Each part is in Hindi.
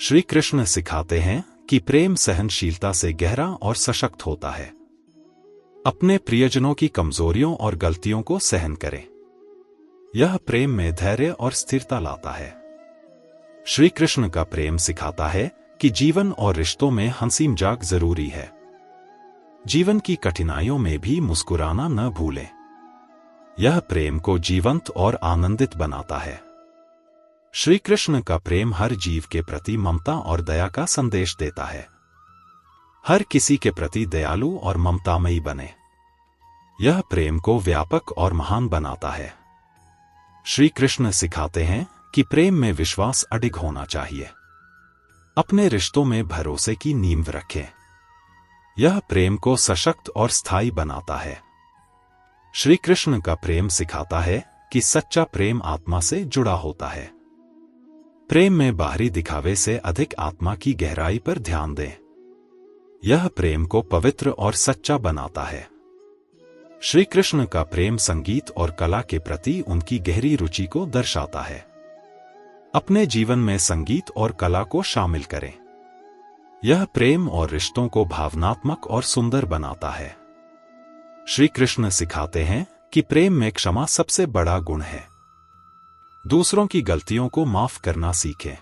श्री कृष्ण सिखाते हैं कि प्रेम सहनशीलता से गहरा और सशक्त होता है। अपने प्रियजनों की कमजोरियों और गलतियों को सहन करें। यह प्रेम में धैर्य और स्थिरता लाता है। श्री कृष्ण का प्रेम सिखाता है कि जीवन और रिश्तों में हंसी मजाक जरूरी है। जीवन की कठिनाइयों में भी मुस्कुराना न भूलें। यह प्रेम को जीवंत और आनंदित बनाता है। श्री कृष्ण का प्रेम हर जीव के प्रति ममता और दया का संदेश देता है। हर किसी के प्रति दयालु और ममतामयी बने। यह प्रेम को व्यापक और महान बनाता है। श्री कृष्ण सिखाते हैं कि प्रेम में विश्वास अडिग होना चाहिए। अपने रिश्तों में भरोसे की नींव रखें। यह प्रेम को सशक्त और स्थायी बनाता है। श्री कृष्ण का प्रेम सिखाता है कि सच्चा प्रेम आत्मा से जुड़ा होता है। प्रेम में बाहरी दिखावे से अधिक आत्मा की गहराई पर ध्यान दें। यह प्रेम को पवित्र और सच्चा बनाता है। श्री कृष्ण का प्रेम संगीत और कला के प्रति उनकी गहरी रुचि को दर्शाता है। अपने जीवन में संगीत और कला को शामिल करें। यह प्रेम और रिश्तों को भावनात्मक और सुंदर बनाता है। श्री कृष्ण सिखाते हैं कि प्रेम में क्षमा सबसे बड़ा गुण है। दूसरों की गलतियों को माफ करना सीखें।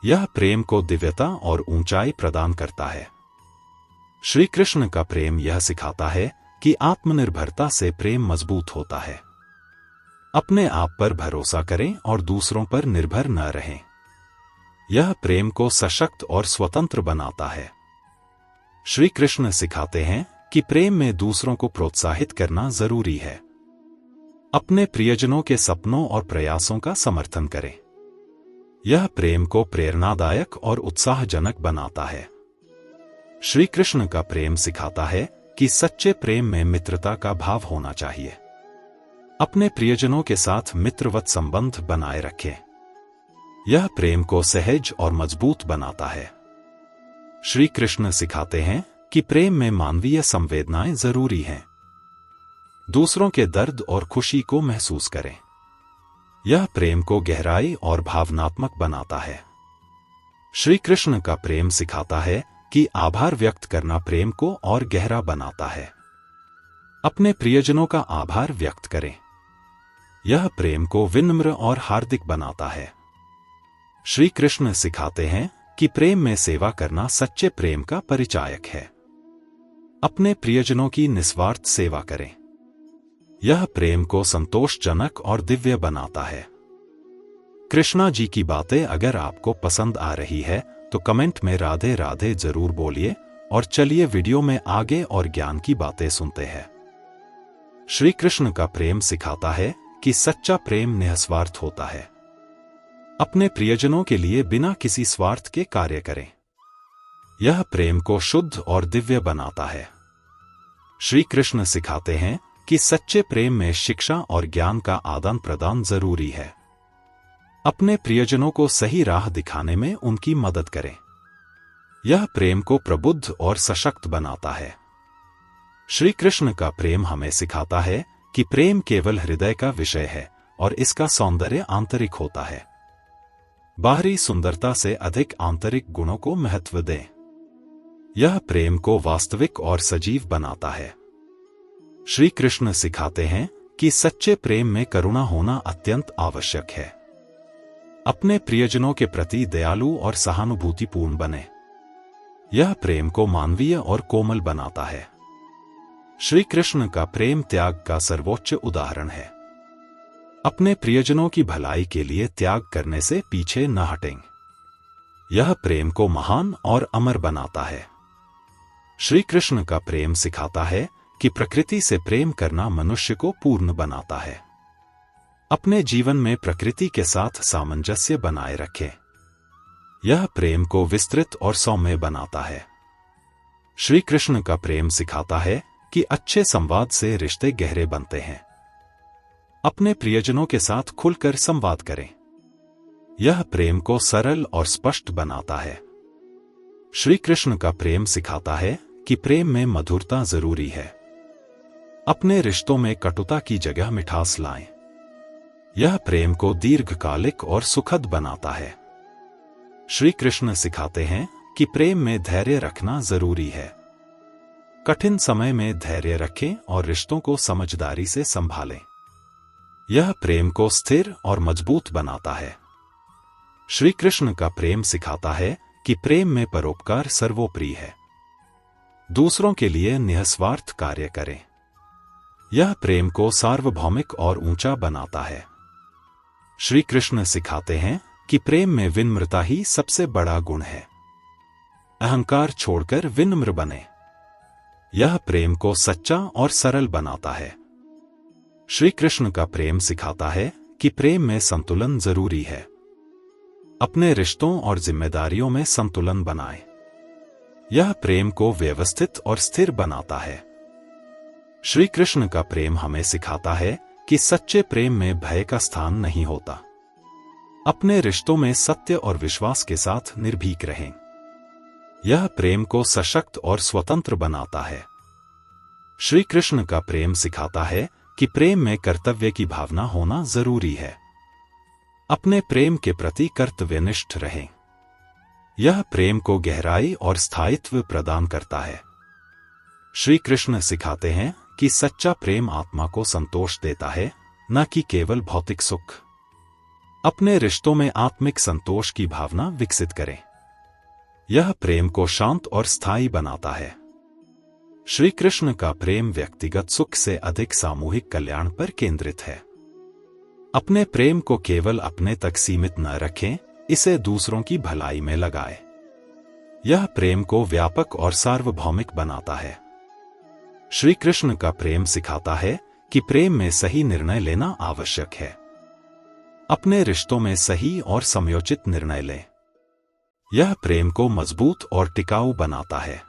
यह प्रेम को दिव्यता और ऊंचाई प्रदान करता है। श्री कृष्ण का प्रेम यह सिखाता है कि आत्मनिर्भरता से प्रेम मजबूत होता है। अपने आप पर भरोसा करें और दूसरों पर निर्भर न रहें। यह प्रेम को सशक्त और स्वतंत्र बनाता है। श्री कृष्ण सिखाते हैं कि प्रेम में दूसरों को प्रोत्साहित करना जरूरी है। अपने प्रियजनों के सपनों और प्रयासों का समर्थन करें। यह प्रेम को प्रेरणादायक और उत्साहजनक बनाता है। श्री कृष्ण का प्रेम सिखाता है कि सच्चे प्रेम में मित्रता का भाव होना चाहिए। अपने प्रियजनों के साथ मित्रवत संबंध बनाए रखें। यह प्रेम को सहज और मजबूत बनाता है। श्री कृष्ण सिखाते हैं कि प्रेम में मानवीय संवेदनाएं जरूरी हैं। दूसरों के दर्द और खुशी को महसूस करें। यह प्रेम को गहराई और भावनात्मक बनाता है। श्री कृष्ण का प्रेम सिखाता है कि आभार व्यक्त करना प्रेम को और गहरा बनाता है। अपने प्रियजनों का आभार व्यक्त करें। यह प्रेम को विनम्र और हार्दिक बनाता है। श्री कृष्ण सिखाते हैं कि प्रेम में सेवा करना सच्चे प्रेम का परिचायक है। अपने प्रियजनों की निस्वार्थ सेवा करें। यह प्रेम को संतोषजनक और दिव्य बनाता है। कृष्णा जी की बातें अगर आपको पसंद आ रही है तो कमेंट में राधे राधे जरूर बोलिए और चलिए वीडियो में आगे और ज्ञान की बातें सुनते हैं। श्री कृष्ण का प्रेम सिखाता है कि सच्चा प्रेम निस्वार्थ होता है। अपने प्रियजनों के लिए बिना किसी स्वार्थ के कार्य करें। यह प्रेम को शुद्ध और दिव्य बनाता है। श्री कृष्ण सिखाते हैं कि सच्चे प्रेम में शिक्षा और ज्ञान का आदान प्रदान जरूरी है। अपने प्रियजनों को सही राह दिखाने में उनकी मदद करें। यह प्रेम को प्रबुद्ध और सशक्त बनाता है। श्री कृष्ण का प्रेम हमें सिखाता है कि प्रेम केवल हृदय का विषय है और इसका सौंदर्य आंतरिक होता है। बाहरी सुंदरता से अधिक आंतरिक गुणों को महत्व दें। यह प्रेम को वास्तविक और सजीव बनाता है। श्री कृष्ण सिखाते हैं कि सच्चे प्रेम में करुणा होना अत्यंत आवश्यक है। अपने प्रियजनों के प्रति दयालु और सहानुभूतिपूर्ण बने। यह प्रेम को मानवीय और कोमल बनाता है। श्री कृष्ण का प्रेम त्याग का सर्वोच्च उदाहरण है। अपने प्रियजनों की भलाई के लिए त्याग करने से पीछे न हटें। यह प्रेम को महान और अमर बनाता है। श्री कृष्ण का प्रेम सिखाता है कि प्रकृति से प्रेम करना मनुष्य को पूर्ण बनाता है। अपने जीवन में प्रकृति के साथ सामंजस्य बनाए रखें। यह प्रेम को विस्तृत और सौम्य बनाता है। श्री कृष्ण का प्रेम सिखाता है कि अच्छे संवाद से रिश्ते गहरे बनते हैं। अपने प्रियजनों के साथ खुलकर संवाद करें। यह प्रेम को सरल और स्पष्ट बनाता है। श्री कृष्ण का प्रेम सिखाता है कि प्रेम में मधुरता जरूरी है। अपने रिश्तों में कटुता की जगह मिठास लाएं। यह प्रेम को दीर्घकालिक और सुखद बनाता है। श्री कृष्ण सिखाते हैं कि प्रेम में धैर्य रखना जरूरी है। कठिन समय में धैर्य रखें और रिश्तों को समझदारी से संभालें। यह प्रेम को स्थिर और मजबूत बनाता है। श्री कृष्ण का प्रेम सिखाता है कि प्रेम में परोपकार सर्वोपरि है। दूसरों के लिए निस्वार्थ कार्य करें। यह प्रेम को सार्वभौमिक और ऊंचा बनाता है। श्री कृष्ण सिखाते हैं कि प्रेम में विनम्रता ही सबसे बड़ा गुण है। अहंकार छोड़कर विनम्र बने। यह प्रेम को सच्चा और सरल बनाता है। श्री कृष्ण का प्रेम सिखाता है कि प्रेम में संतुलन जरूरी है। अपने रिश्तों और जिम्मेदारियों में संतुलन बनाएं। यह प्रेम को व्यवस्थित और स्थिर बनाता है। श्री कृष्ण का प्रेम हमें सिखाता है कि सच्चे प्रेम में भय का स्थान नहीं होता। अपने रिश्तों में सत्य और विश्वास के साथ निर्भीक रहें। यह प्रेम को सशक्त और स्वतंत्र बनाता है। श्री कृष्ण का प्रेम सिखाता है कि प्रेम में कर्तव्य की भावना होना जरूरी है। अपने प्रेम के प्रति कर्तव्यनिष्ठ रहें। यह प्रेम को गहराई और स्थायित्व प्रदान करता है। श्री कृष्ण सिखाते हैं कि सच्चा प्रेम आत्मा को संतोष देता है, न कि केवल भौतिक सुख। अपने रिश्तों में आत्मिक संतोष की भावना विकसित करें। यह प्रेम को शांत और स्थायी बनाता है। श्री कृष्ण का प्रेम व्यक्तिगत सुख से अधिक सामूहिक कल्याण पर केंद्रित है। अपने प्रेम को केवल अपने तक सीमित न रखें, इसे दूसरों की भलाई में लगाएं। यह प्रेम को व्यापक और सार्वभौमिक बनाता है। श्री कृष्ण का प्रेम सिखाता है कि प्रेम में सही निर्णय लेना आवश्यक है। अपने रिश्तों में सही और समयोचित निर्णय लें। यह प्रेम को मजबूत और टिकाऊ बनाता है।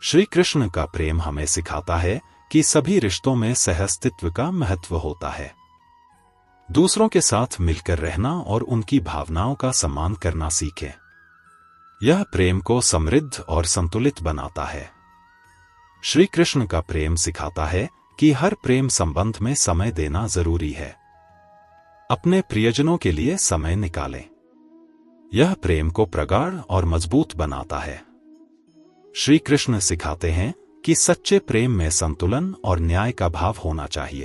श्री कृष्ण का प्रेम हमें सिखाता है कि सभी रिश्तों में सहअस्तित्व का महत्व होता है। दूसरों के साथ मिलकर रहना और उनकी भावनाओं का सम्मान करना सीखें। यह प्रेम को समृद्ध और संतुलित बनाता है। श्री कृष्ण का प्रेम सिखाता है कि हर प्रेम संबंध में समय देना जरूरी है। अपने प्रियजनों के लिए समय निकालें। यह प्रेम को प्रगाढ़ और मजबूत बनाता है। श्री कृष्ण सिखाते हैं कि सच्चे प्रेम में संतुलन और न्याय का भाव होना चाहिए।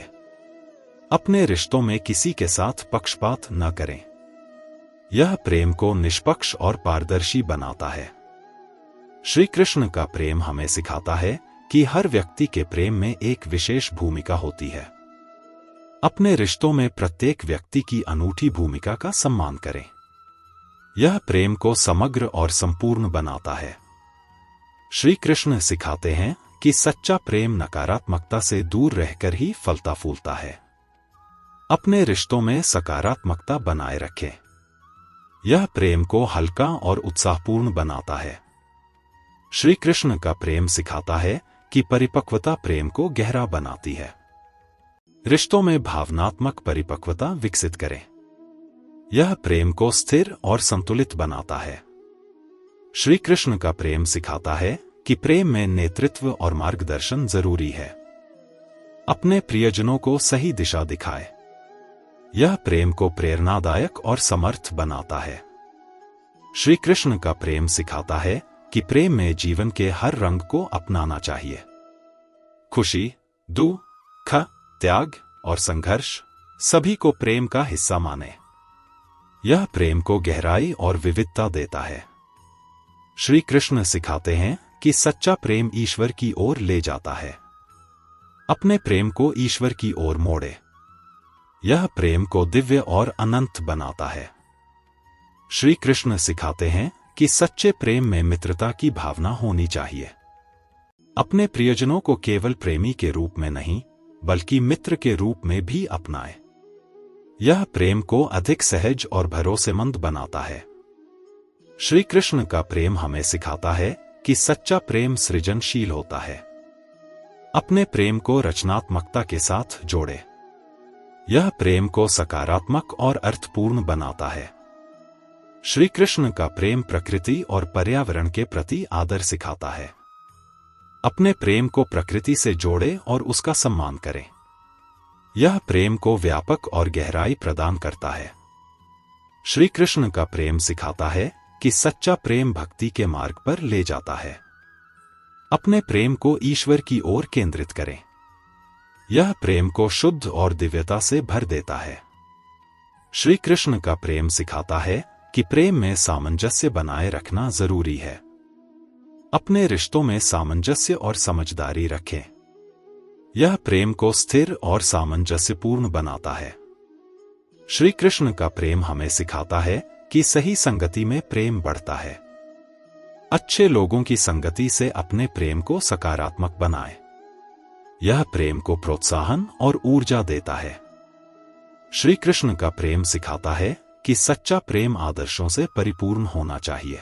अपने रिश्तों में किसी के साथ पक्षपात न करें। यह प्रेम को निष्पक्ष और पारदर्शी बनाता है। श्री कृष्ण का प्रेम हमें सिखाता है कि हर व्यक्ति के प्रेम में एक विशेष भूमिका होती है। अपने रिश्तों में प्रत्येक व्यक्ति की अनूठी भूमिका का सम्मान करें। यह प्रेम को समग्र और संपूर्ण बनाता है। श्री कृष्ण सिखाते हैं कि सच्चा प्रेम नकारात्मकता से दूर रहकर ही फलता फूलता है। अपने रिश्तों में सकारात्मकता बनाए रखें। यह प्रेम को हल्का और उत्साहपूर्ण बनाता है। श्री कृष्ण का प्रेम सिखाता है कि परिपक्वता प्रेम को गहरा बनाती है। रिश्तों में भावनात्मक परिपक्वता विकसित करें। यह प्रेम को स्थिर और संतुलित बनाता है। श्री कृष्ण का प्रेम सिखाता है कि प्रेम में नेतृत्व और मार्गदर्शन जरूरी है। अपने प्रियजनों को सही दिशा दिखाए। यह प्रेम को प्रेरणादायक और समर्थ बनाता है। श्री कृष्ण का प्रेम सिखाता है कि प्रेम में जीवन के हर रंग को अपनाना चाहिए। खुशी, दुख, त्याग और संघर्ष सभी को प्रेम का हिस्सा माने। यह प्रेम को गहराई और विविधता देता है। श्री कृष्ण सिखाते हैं कि सच्चा प्रेम ईश्वर की ओर ले जाता है। अपने प्रेम को ईश्वर की ओर मोड़े। यह प्रेम को दिव्य और अनंत बनाता है। श्री कृष्ण सिखाते हैं कि सच्चे प्रेम में मित्रता की भावना होनी चाहिए। अपने प्रियजनों को केवल प्रेमी के रूप में नहीं, बल्कि मित्र के रूप में भी अपनाएं। यह प्रेम को अधिक सहज और भरोसेमंद बनाता है। श्री कृष्ण का प्रेम हमें सिखाता है कि सच्चा प्रेम सृजनशील होता है। अपने प्रेम को रचनात्मकता के साथ जोड़े। यह प्रेम को सकारात्मक और अर्थपूर्ण बनाता है। श्री कृष्ण का प्रेम प्रकृति और पर्यावरण के प्रति आदर सिखाता है। अपने प्रेम को प्रकृति से जोड़े और उसका सम्मान करें। यह प्रेम को व्यापक और गहराई प्रदान करता है। श्री कृष्ण का प्रेम सिखाता है कि सच्चा प्रेम भक्ति के मार्ग पर ले जाता है। अपने प्रेम को ईश्वर की ओर केंद्रित करें। यह प्रेम को शुद्ध और दिव्यता से भर देता है। श्री कृष्ण का प्रेम सिखाता है कि प्रेम में सामंजस्य बनाए रखना जरूरी है। अपने रिश्तों में सामंजस्य और समझदारी रखें। यह प्रेम को स्थिर और सामंजस्यपूर्ण बनाता है। श्री कृष्ण का प्रेम हमें सिखाता है कि सही संगति में प्रेम बढ़ता है। अच्छे लोगों की संगति से अपने प्रेम को सकारात्मक बनाएं। यह प्रेम को प्रोत्साहन और ऊर्जा देता है। श्री कृष्ण का प्रेम सिखाता है कि सच्चा प्रेम आदर्शों से परिपूर्ण होना चाहिए।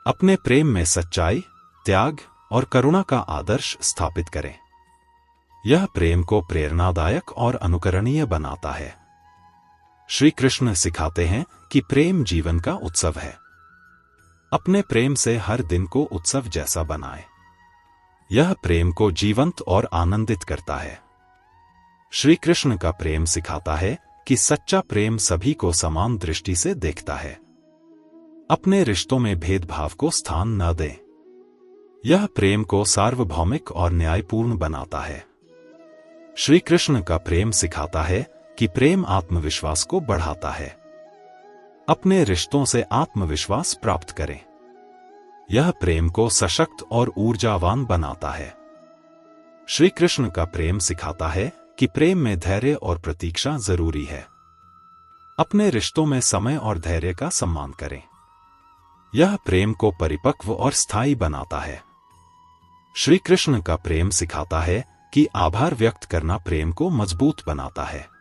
अपने प्रेम में सच्चाई, त्याग और करुणा का आदर्श स्थापित करें। यह प्रेम को प्रेरणादायक और अनुकरणीय बनाता है। श्री कृष्ण सिखाते हैं कि प्रेम जीवन का उत्सव है। अपने प्रेम से हर दिन को उत्सव जैसा बनाएं। यह प्रेम को जीवंत और आनंदित करता है। श्री कृष्ण का प्रेम सिखाता है कि सच्चा प्रेम सभी को समान दृष्टि से देखता है। अपने रिश्तों में भेदभाव को स्थान न दें। यह प्रेम को सार्वभौमिक और न्यायपूर्ण बनाता है। श्री कृष्ण का प्रेम सिखाता है कि प्रेम आत्मविश्वास को बढ़ाता है। अपने रिश्तों से आत्मविश्वास प्राप्त करें। यह प्रेम को सशक्त और ऊर्जावान बनाता है। श्री कृष्ण का प्रेम सिखाता है कि प्रेम में धैर्य और प्रतीक्षा जरूरी है। अपने रिश्तों में समय और धैर्य का सम्मान करें। यह प्रेम को परिपक्व और स्थायी बनाता है। श्री कृष्ण का प्रेम सिखाता है कि आभार व्यक्त करना प्रेम को मजबूत बनाता है।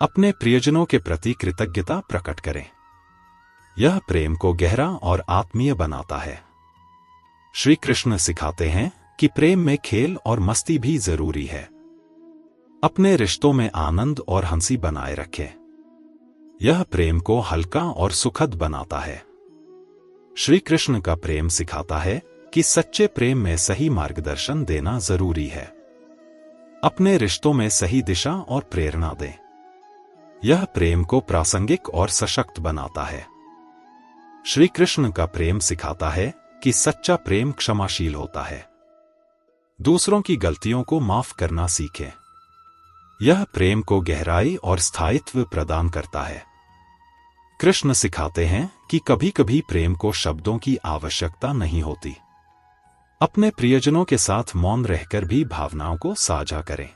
अपने प्रियजनों के प्रति कृतज्ञता प्रकट करें। यह प्रेम को गहरा और आत्मीय बनाता है। श्री कृष्ण सिखाते हैं कि प्रेम में खेल और मस्ती भी जरूरी है। अपने रिश्तों में आनंद और हंसी बनाए रखें। यह प्रेम को हल्का और सुखद बनाता है। श्री कृष्ण का प्रेम सिखाता है कि सच्चे प्रेम में सही मार्गदर्शन देना जरूरी है। अपने रिश्तों में सही दिशा और प्रेरणा दें। यह प्रेम को प्रासंगिक और सशक्त बनाता है। श्री कृष्ण का प्रेम सिखाता है कि सच्चा प्रेम क्षमाशील होता है। दूसरों की गलतियों को माफ करना सीखें। यह प्रेम को गहराई और स्थायित्व प्रदान करता है। कृष्ण सिखाते हैं कि कभी कभी प्रेम को शब्दों की आवश्यकता नहीं होती। अपने प्रियजनों के साथ मौन रहकर भी भावनाओं को साझा करें।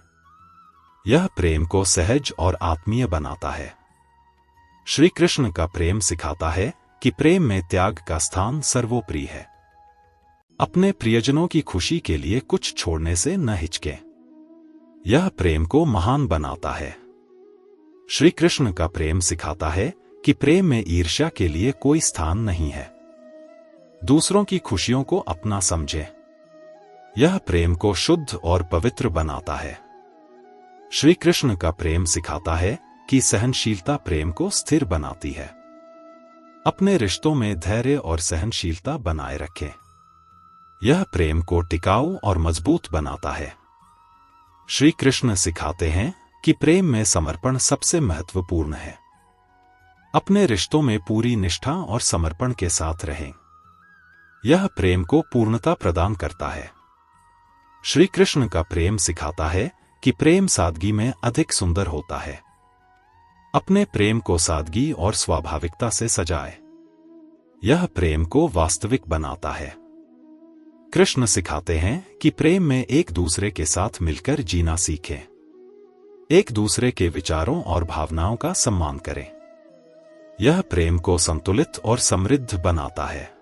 यह प्रेम को सहज और आत्मीय बनाता है। श्री कृष्ण का प्रेम सिखाता है कि प्रेम में त्याग का स्थान सर्वोपरि है। अपने प्रियजनों की खुशी के लिए कुछ छोड़ने से न हिचकें। यह प्रेम को महान बनाता है। श्री कृष्ण का प्रेम सिखाता है कि प्रेम में ईर्ष्या के लिए कोई स्थान नहीं है। दूसरों की खुशियों को अपना समझें। यह प्रेम को शुद्ध और पवित्र बनाता है। श्री कृष्ण का प्रेम सिखाता है कि सहनशीलता प्रेम को स्थिर बनाती है। अपने रिश्तों में धैर्य और सहनशीलता बनाए रखें। यह प्रेम को टिकाऊ और मजबूत बनाता है। श्री कृष्ण सिखाते हैं कि प्रेम में समर्पण सबसे महत्वपूर्ण है। अपने रिश्तों में पूरी निष्ठा और समर्पण के साथ रहें। यह प्रेम को पूर्णता प्रदान करता है। श्री कृष्ण का प्रेम सिखाता है कि प्रेम सादगी में अधिक सुंदर होता है। अपने प्रेम को सादगी और स्वाभाविकता से सजाएं। यह प्रेम को वास्तविक बनाता है। कृष्ण सिखाते हैं कि प्रेम में एक दूसरे के साथ मिलकर जीना सीखें। एक दूसरे के विचारों और भावनाओं का सम्मान करें। यह प्रेम को संतुलित और समृद्ध बनाता है।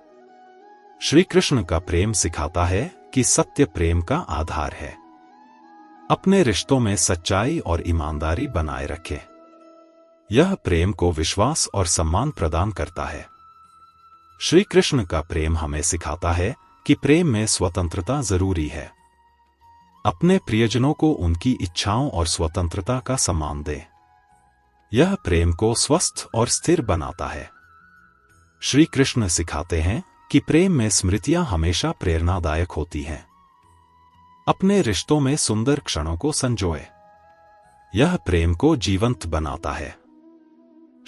श्री कृष्ण का प्रेम सिखाता है कि सत्य प्रेम का आधार है। अपने रिश्तों में सच्चाई और ईमानदारी बनाए रखें। यह प्रेम को विश्वास और सम्मान प्रदान करता है। श्री कृष्ण का प्रेम हमें सिखाता है कि प्रेम में स्वतंत्रता जरूरी है। अपने प्रियजनों को उनकी इच्छाओं और स्वतंत्रता का सम्मान दें। यह प्रेम को स्वस्थ और स्थिर बनाता है। श्री कृष्ण सिखाते हैं कि प्रेम में स्मृतियां हमेशा प्रेरणादायक होती हैं। अपने रिश्तों में सुंदर क्षणों को संजोए। यह प्रेम को जीवंत बनाता है।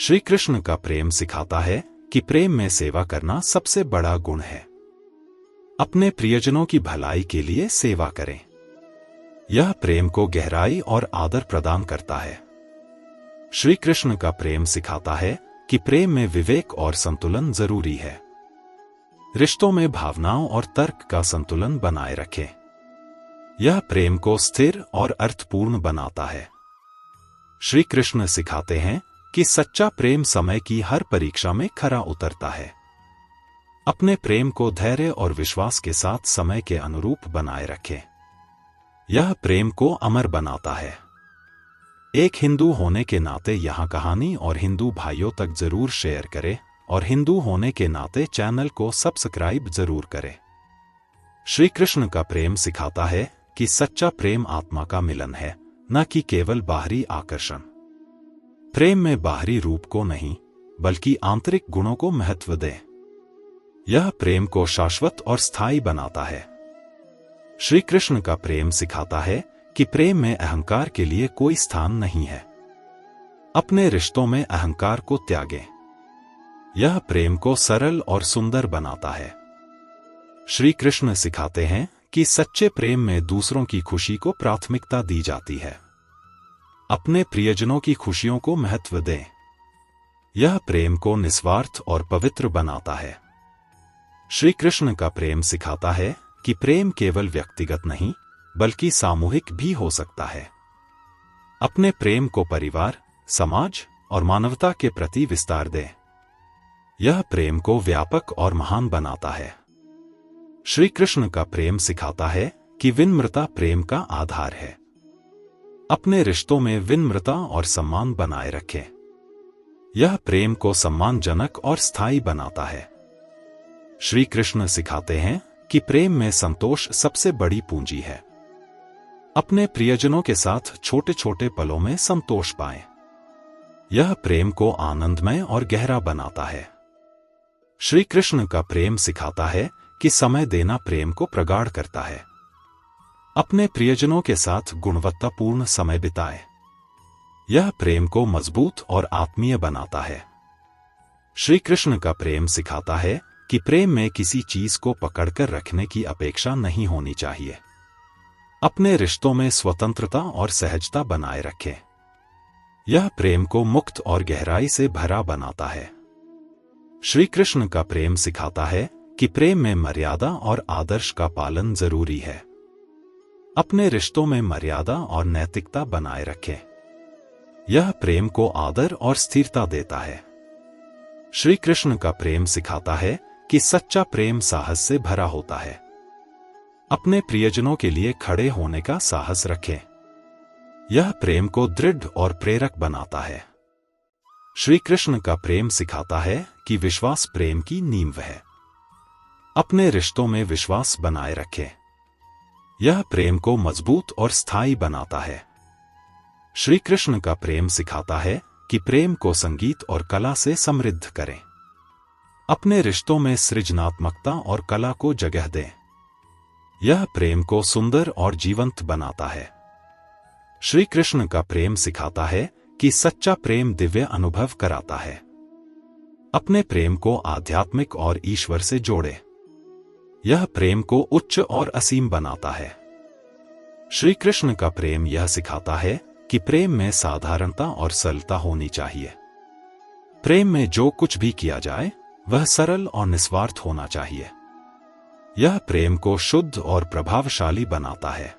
श्री कृष्ण का प्रेम सिखाता है कि प्रेम में सेवा करना सबसे बड़ा गुण है। अपने प्रियजनों की भलाई के लिए सेवा करें। यह प्रेम को गहराई और आदर प्रदान करता है। श्री कृष्ण का प्रेम सिखाता है कि प्रेम में विवेक और संतुलन जरूरी है। रिश्तों में भावनाओं और तर्क का संतुलन बनाए रखें। यह प्रेम को स्थिर और अर्थपूर्ण बनाता है। श्री कृष्ण सिखाते हैं कि सच्चा प्रेम समय की हर परीक्षा में खरा उतरता है। अपने प्रेम को धैर्य और विश्वास के साथ समय के अनुरूप बनाए रखें। यह प्रेम को अमर बनाता है। एक हिंदू होने के नाते यह कहानी और हिंदू भाइयों तक जरूर शेयर करें और हिंदू होने के नाते चैनल को सब्सक्राइब जरूर करें। श्री कृष्ण का प्रेम सिखाता है कि सच्चा प्रेम आत्मा का मिलन है, न कि केवल बाहरी आकर्षण। प्रेम में बाहरी रूप को नहीं, बल्कि आंतरिक गुणों को महत्व दें। यह प्रेम को शाश्वत और स्थायी बनाता है। श्री कृष्ण का प्रेम सिखाता है कि प्रेम में अहंकार के लिए कोई स्थान नहीं है। अपने रिश्तों में अहंकार को त्यागें। यह प्रेम को सरल और सुंदर बनाता है। श्री कृष्ण सिखाते हैं कि सच्चे प्रेम में दूसरों की खुशी को प्राथमिकता दी जाती है। अपने प्रियजनों की खुशियों को महत्व दें। यह प्रेम को निस्वार्थ और पवित्र बनाता है। श्री कृष्ण का प्रेम सिखाता है कि प्रेम केवल व्यक्तिगत नहीं, बल्कि सामूहिक भी हो सकता है। अपने प्रेम को परिवार, समाज और मानवता के प्रति विस्तार दें। यह प्रेम को व्यापक और महान बनाता है। श्री कृष्ण का प्रेम सिखाता है कि विनम्रता प्रेम का आधार है। अपने रिश्तों में विनम्रता और सम्मान बनाए रखें। यह प्रेम को सम्मानजनक और स्थायी बनाता है। श्री कृष्ण सिखाते हैं कि प्रेम में संतोष सबसे बड़ी पूंजी है। अपने प्रियजनों के साथ छोटे छोटे पलों में संतोष पाएं। यह प्रेम को आनंदमय और गहरा बनाता है। श्री कृष्ण का प्रेम सिखाता है कि समय देना प्रेम को प्रगाढ़ करता है। अपने प्रियजनों के साथ गुणवत्तापूर्ण समय बिताएं। यह प्रेम को मजबूत और आत्मीय बनाता है। श्री कृष्ण का प्रेम सिखाता है कि प्रेम में किसी चीज को पकड़कर रखने की अपेक्षा नहीं होनी चाहिए। अपने रिश्तों में स्वतंत्रता और सहजता बनाए रखें। यह प्रेम को मुक्त और गहराई से भरा बनाता है। श्री कृष्ण का प्रेम सिखाता है कि प्रेम में मर्यादा और आदर्श का पालन जरूरी है। अपने रिश्तों में मर्यादा और नैतिकता बनाए रखें। यह प्रेम को आदर और स्थिरता देता है। श्री कृष्ण का प्रेम सिखाता है कि सच्चा प्रेम साहस से भरा होता है। अपने प्रियजनों के लिए खड़े होने का साहस रखें। यह प्रेम को दृढ़ और प्रेरक बनाता है। श्री कृष्ण का प्रेम सिखाता है कि विश्वास प्रेम की नींव है। अपने रिश्तों में विश्वास बनाए रखें। यह प्रेम को मजबूत और स्थायी बनाता है। श्री कृष्ण का प्रेम सिखाता है कि प्रेम को संगीत और कला से समृद्ध करें। अपने रिश्तों में सृजनात्मकता और कला को जगह दें। यह प्रेम को सुंदर और जीवंत बनाता है। श्री कृष्ण का प्रेम सिखाता है कि सच्चा प्रेम दिव्य अनुभव कराता है। अपने प्रेम को आध्यात्मिक और ईश्वर से जोड़े। यह प्रेम को उच्च और असीम बनाता है। श्री कृष्ण का प्रेम यह सिखाता है कि प्रेम में साधारणता और सरलता होनी चाहिए। प्रेम में जो कुछ भी किया जाए वह सरल और निस्वार्थ होना चाहिए। यह प्रेम को शुद्ध और प्रभावशाली बनाता है।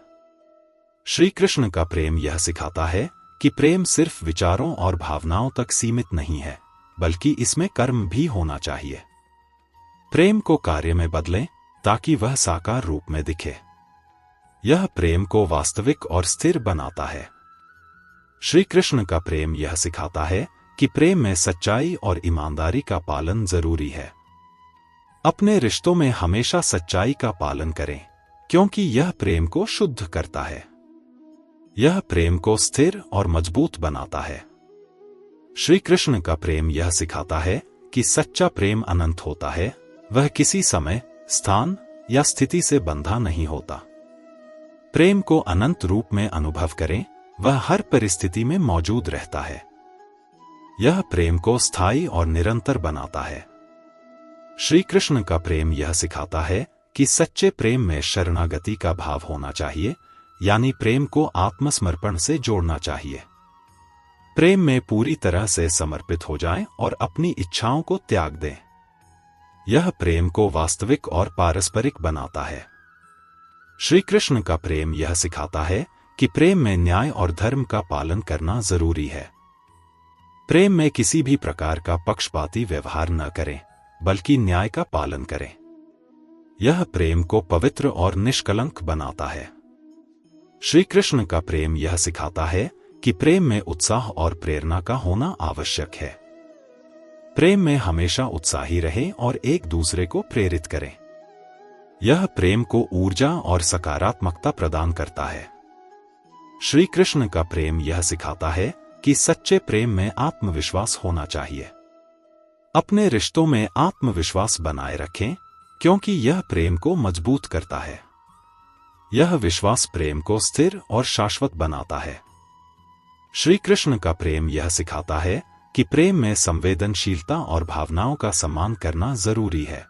श्री कृष्ण का प्रेम यह सिखाता है कि प्रेम सिर्फ विचारों और भावनाओं तक सीमित नहीं है, बल्कि इसमें कर्म भी होना चाहिए। प्रेम को कार्य में बदलें ताकि वह साकार रूप में दिखे। यह प्रेम को वास्तविक और स्थिर बनाता है। श्री कृष्ण का प्रेम यह सिखाता है कि प्रेम में सच्चाई और ईमानदारी का पालन जरूरी है। अपने रिश्तों में हमेशा सच्चाई का पालन करें, क्योंकि यह प्रेम को शुद्ध करता है। यह प्रेम को स्थिर और मजबूत बनाता है। श्री कृष्ण का प्रेम यह सिखाता है कि सच्चा प्रेम अनंत होता है। वह किसी समय, स्थान या स्थिति से बंधा नहीं होता। प्रेम को अनंत रूप में अनुभव करें, वह हर परिस्थिति में मौजूद रहता है। यह प्रेम को स्थायी और निरंतर बनाता है। श्री कृष्ण का प्रेम यह सिखाता है कि सच्चे प्रेम में शरणागति का भाव होना चाहिए, यानी प्रेम को आत्मसमर्पण से जोड़ना चाहिए। प्रेम में पूरी तरह से समर्पित हो जाएं और अपनी इच्छाओं को त्याग दें। यह प्रेम को वास्तविक और पारस्परिक बनाता है। श्री कृष्ण का प्रेम यह सिखाता है कि प्रेम में न्याय और धर्म का पालन करना जरूरी है। प्रेम में किसी भी प्रकार का पक्षपाती व्यवहार न करें, बल्कि न्याय का पालन करें। यह प्रेम को पवित्र और निष्कलंक बनाता है। श्री कृष्ण का प्रेम यह सिखाता है कि प्रेम में उत्साह और प्रेरणा का होना आवश्यक है। प्रेम में हमेशा उत्साही रहें और एक दूसरे को प्रेरित करें। यह प्रेम को ऊर्जा और सकारात्मकता प्रदान करता है। श्री कृष्ण का प्रेम यह सिखाता है कि सच्चे प्रेम में आत्मविश्वास होना चाहिए। अपने रिश्तों में आत्मविश्वास बनाए रखें, क्योंकि यह प्रेम को मजबूत करता है। यह विश्वास प्रेम को स्थिर और शाश्वत बनाता है। श्री कृष्ण का प्रेम यह सिखाता है कि प्रेम में संवेदनशीलता और भावनाओं का सम्मान करना जरूरी है।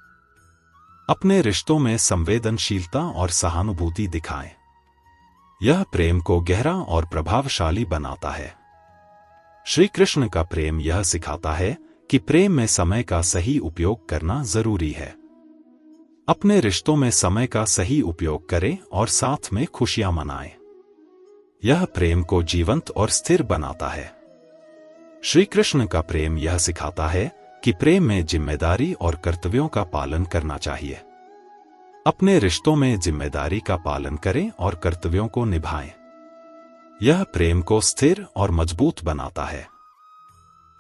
अपने रिश्तों में संवेदनशीलता और सहानुभूति दिखाएं। यह प्रेम को गहरा और प्रभावशाली बनाता है। श्री कृष्ण का प्रेम यह सिखाता है कि प्रेम में समय का सही उपयोग करना जरूरी है। अपने रिश्तों में समय का सही उपयोग करें और साथ में खुशियां मनाएं। यह प्रेम को जीवंत और स्थिर बनाता है। श्री कृष्ण का प्रेम यह सिखाता है कि प्रेम में जिम्मेदारी और कर्तव्यों का पालन करना चाहिए। अपने रिश्तों में जिम्मेदारी का पालन करें और कर्तव्यों को निभाएं। यह प्रेम को स्थिर और मजबूत बनाता है।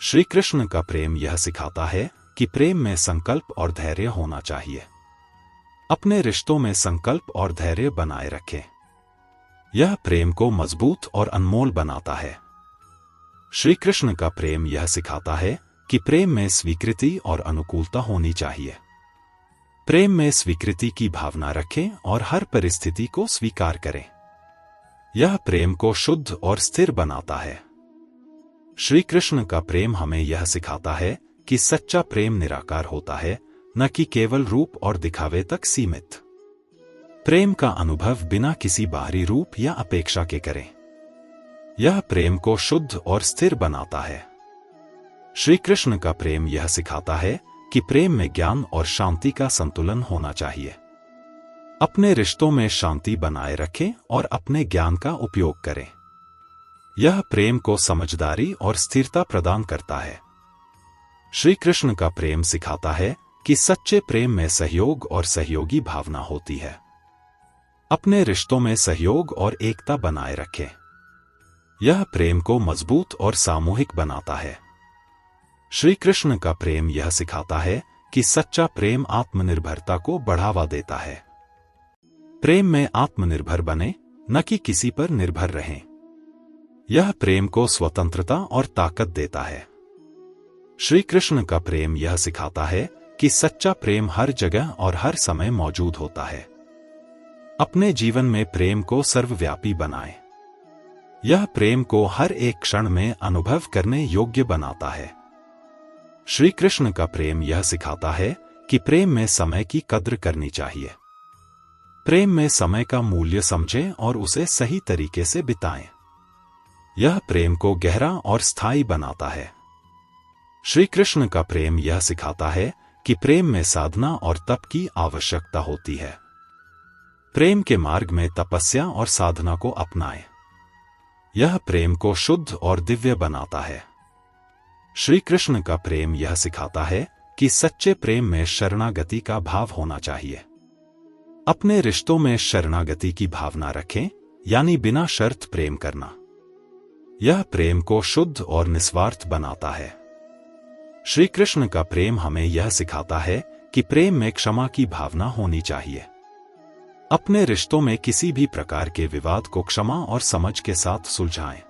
श्री कृष्ण का प्रेम यह सिखाता है कि प्रेम में संकल्प और धैर्य होना चाहिए। अपने रिश्तों में संकल्प और धैर्य बनाए रखें। यह प्रेम को मजबूत और अनमोल बनाता है। श्री कृष्ण का प्रेम यह सिखाता है कि प्रेम में स्वीकृति और अनुकूलता होनी चाहिए। प्रेम में स्वीकृति की भावना रखें और हर परिस्थिति को स्वीकार करें। यह प्रेम को शुद्ध और स्थिर बनाता है। श्री कृष्ण का प्रेम हमें यह सिखाता है कि सच्चा प्रेम निराकार होता है, न कि केवल रूप और दिखावे तक सीमित। प्रेम का अनुभव बिना किसी बाहरी रूप या अपेक्षा के करें। यह प्रेम को शुद्ध और स्थिर बनाता है। श्री कृष्ण का प्रेम यह सिखाता है कि प्रेम में ज्ञान और शांति का संतुलन होना चाहिए। अपने रिश्तों में शांति बनाए रखें और अपने ज्ञान का उपयोग करें। यह प्रेम को समझदारी और स्थिरता प्रदान करता है। श्री कृष्ण का प्रेम सिखाता है कि सच्चे प्रेम में सहयोग और सहयोगी भावना होती है। अपने रिश्तों में सहयोग और एकता बनाए रखें। यह प्रेम को मजबूत और सामूहिक बनाता है। श्री कृष्ण का प्रेम यह सिखाता है कि सच्चा प्रेम आत्मनिर्भरता को बढ़ावा देता है। प्रेम में आत्मनिर्भर बने, न कि किसी पर निर्भर रहें। यह प्रेम को स्वतंत्रता और ताकत देता है। श्री कृष्ण का प्रेम यह सिखाता है कि सच्चा प्रेम हर जगह और हर समय मौजूद होता है। अपने जीवन में प्रेम को सर्वव्यापी बनाएं। यह प्रेम को हर एक क्षण में अनुभव करने योग्य बनाता है। श्री कृष्ण का प्रेम यह सिखाता है कि प्रेम में समय की कद्र करनी चाहिए। प्रेम में समय का मूल्य समझें और उसे सही तरीके से बिताएं। यह प्रेम को गहरा और स्थायी बनाता है। श्री कृष्ण का प्रेम यह सिखाता है कि प्रेम में साधना और तप की आवश्यकता होती है। प्रेम के मार्ग में तपस्या और साधना को अपनाएं। यह प्रेम को शुद्ध और दिव्य बनाता है। श्री कृष्ण का प्रेम यह सिखाता है कि सच्चे प्रेम में शरणागति का भाव होना चाहिए। अपने रिश्तों में शरणागति की भावना रखें, यानी बिना शर्त प्रेम करना। यह प्रेम को शुद्ध और निस्वार्थ बनाता है। श्री कृष्ण का प्रेम हमें यह सिखाता है कि प्रेम में क्षमा की भावना होनी चाहिए। अपने रिश्तों में किसी भी प्रकार के विवाद को क्षमा और समझ के साथ सुलझाएं।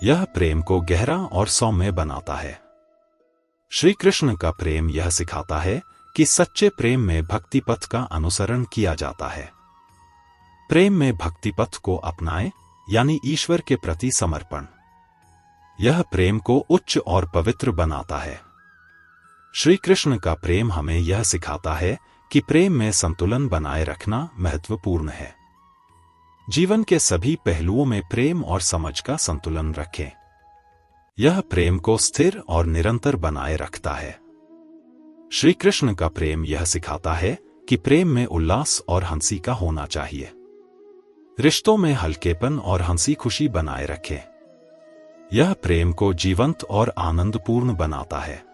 यह प्रेम को गहरा और सौम्य बनाता है। श्री कृष्ण का प्रेम यह सिखाता है कि सच्चे प्रेम में भक्ति पथ का अनुसरण किया जाता है। प्रेम में भक्ति पथ को अपनाएं, यानी ईश्वर के प्रति समर्पण। यह प्रेम को उच्च और पवित्र बनाता है। श्री कृष्ण का प्रेम हमें यह सिखाता है कि प्रेम में संतुलन बनाए रखना महत्वपूर्ण है। जीवन के सभी पहलुओं में प्रेम और समझ का संतुलन रखें। यह प्रेम को स्थिर और निरंतर बनाए रखता है। श्री कृष्ण का प्रेम यह सिखाता है कि प्रेम में उल्लास और हंसी का होना चाहिए। रिश्तों में हल्केपन और हंसी खुशी बनाए रखें। यह प्रेम को जीवंत और आनंदपूर्ण बनाता है।